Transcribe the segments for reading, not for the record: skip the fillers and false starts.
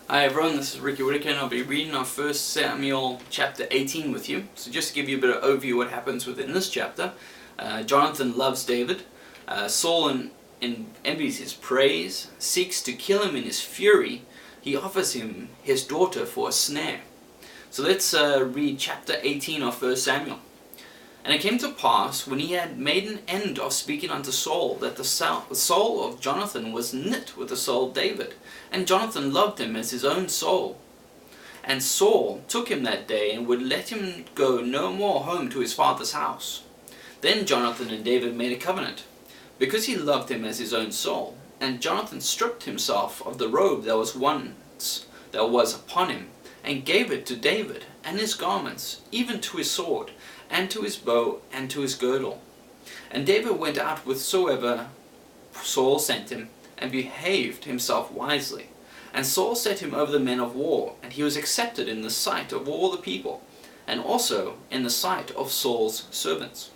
Hi everyone, this is Ricky Whitaker and I'll be reading our 1 Samuel chapter 18 with you. So just to give you a bit of overview of what happens within this chapter. Jonathan loves David. Saul envies his praise, seeks to kill him in his fury. He offers him his daughter for a snare. So let's read chapter 18 of 1 Samuel. And it came to pass, when he had made an end of speaking unto Saul, that the soul of Jonathan was knit with the soul of David, and Jonathan loved him as his own soul. And Saul took him that day, and would let him go no more home to his father's house. Then Jonathan and David made a covenant, because he loved him as his own soul. And Jonathan stripped himself of the robe that was upon him, and gave it to David, and his garments, even to his sword, and to his bow, and to his girdle. And David went out whithersoever Saul sent him, and behaved himself wisely. And Saul set him over the men of war, and he was accepted in the sight of all the people, and also in the sight of Saul's servants.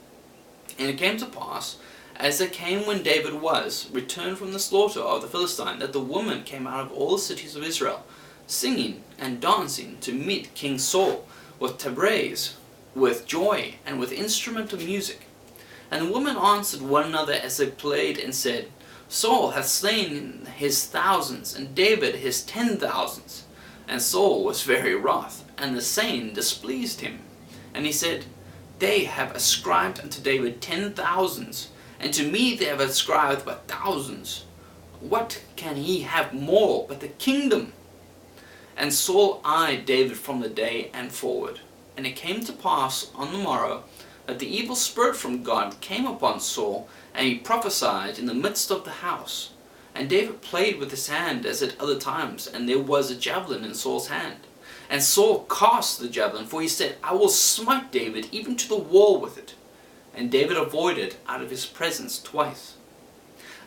And it came to pass, as it came when David was returned from the slaughter of the Philistine, that the women came out of all the cities of Israel, singing and dancing to meet King Saul, with tabrets, with joy, and with instrument of music. And the women answered one another as they played, and said, Saul hath slain his thousands, and David his 10,000s. And Saul was very wroth, and the saying displeased him. And he said, They have ascribed unto David 10,000s, and to me they have ascribed but thousands. What can he have more but the kingdom? And Saul eyed David from the day and forward. And it came to pass on the morrow, that the evil spirit from God came upon Saul, and he prophesied in the midst of the house. And David played with his hand as at other times, and there was a javelin in Saul's hand. And Saul cast the javelin, for he said, I will smite David even to the wall with it. And David avoided out of his presence twice.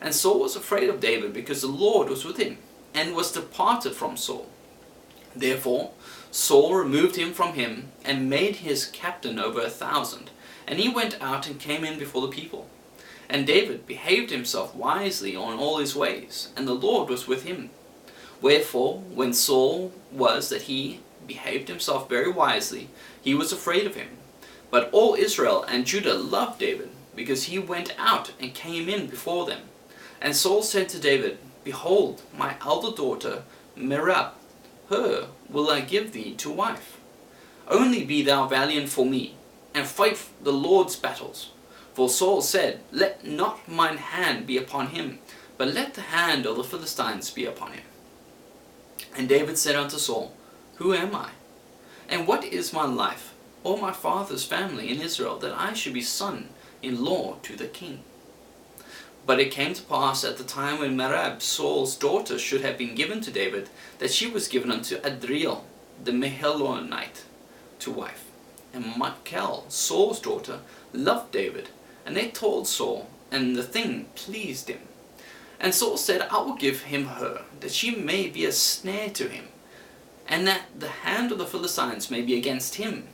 And Saul was afraid of David, because the Lord was with him, and was departed from Saul. Therefore Saul removed him from him, and made his captain over 1,000. And he went out and came in before the people. And David behaved himself wisely on all his ways, and the Lord was with him. Wherefore, when Saul was that he behaved himself very wisely, he was afraid of him. But all Israel and Judah loved David, because he went out and came in before them. And Saul said to David, Behold, my elder daughter Merab, her will I give thee to wife. Only be thou valiant for me, and fight the Lord's battles. For Saul said, Let not mine hand be upon him, but let the hand of the Philistines be upon him. And David said unto Saul, Who am I? And what is my life, or my father's family in Israel, that I should be son-in-law to the king? But it came to pass at the time when Merab, Saul's daughter, should have been given to David, that she was given unto Adriel the Mehelonite to wife. And Michal, Saul's daughter, loved David, and they told Saul, and the thing pleased him. And Saul said, I will give him her, that she may be a snare to him, and that the hand of the Philistines may be against him.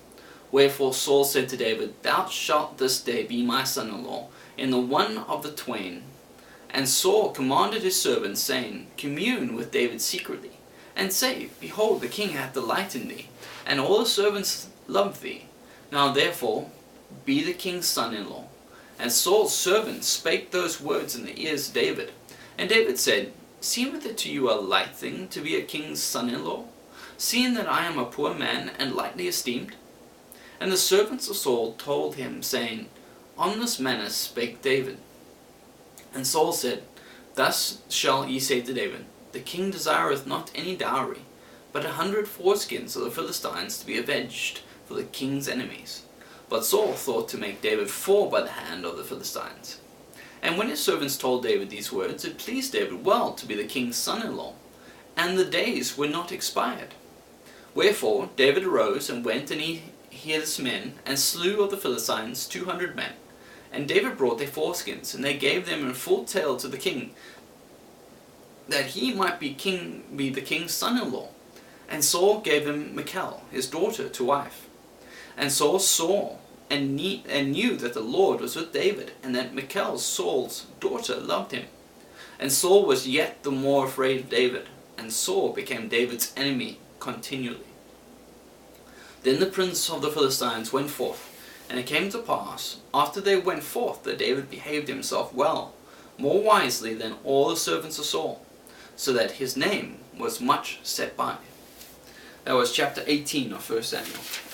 Wherefore Saul said to David, Thou shalt this day be my son-in-law, in the one of the twain. And Saul commanded his servants, saying, Commune with David secretly, and say, Behold, the king hath delight in thee, and all the servants love thee. Now therefore be the king's son-in-law. And Saul's servants spake those words in the ears of David. And David said, Seemeth it to you a light thing to be a king's son-in-law, seeing that I am a poor man and lightly esteemed? And the servants of Saul told him, saying, On this manner spake David. And Saul said, Thus shall ye say to David, The king desireth not any dowry, but 100 foreskins of the Philistines to be avenged for the king's enemies. But Saul thought to make David fall by the hand of the Philistines. And when his servants told David these words, it pleased David well to be the king's son-in-law, and the days were not expired. Wherefore David arose and went, and he his men, and slew of the Philistines 200 men. And David brought their foreskins, and they gave them in full tale to the king, that he might be the king's son-in-law. And Saul gave him Michal, his daughter, to wife. And Saul saw and knew that the Lord was with David, and that Michal, Saul's daughter, loved him. And Saul was yet the more afraid of David. and Saul became David's enemy continually. Then the prince of the Philistines went forth, and it came to pass, after they went forth, that David behaved himself well, more wisely than all the servants of Saul, so that his name was much set by. That was chapter 18 of 1 Samuel.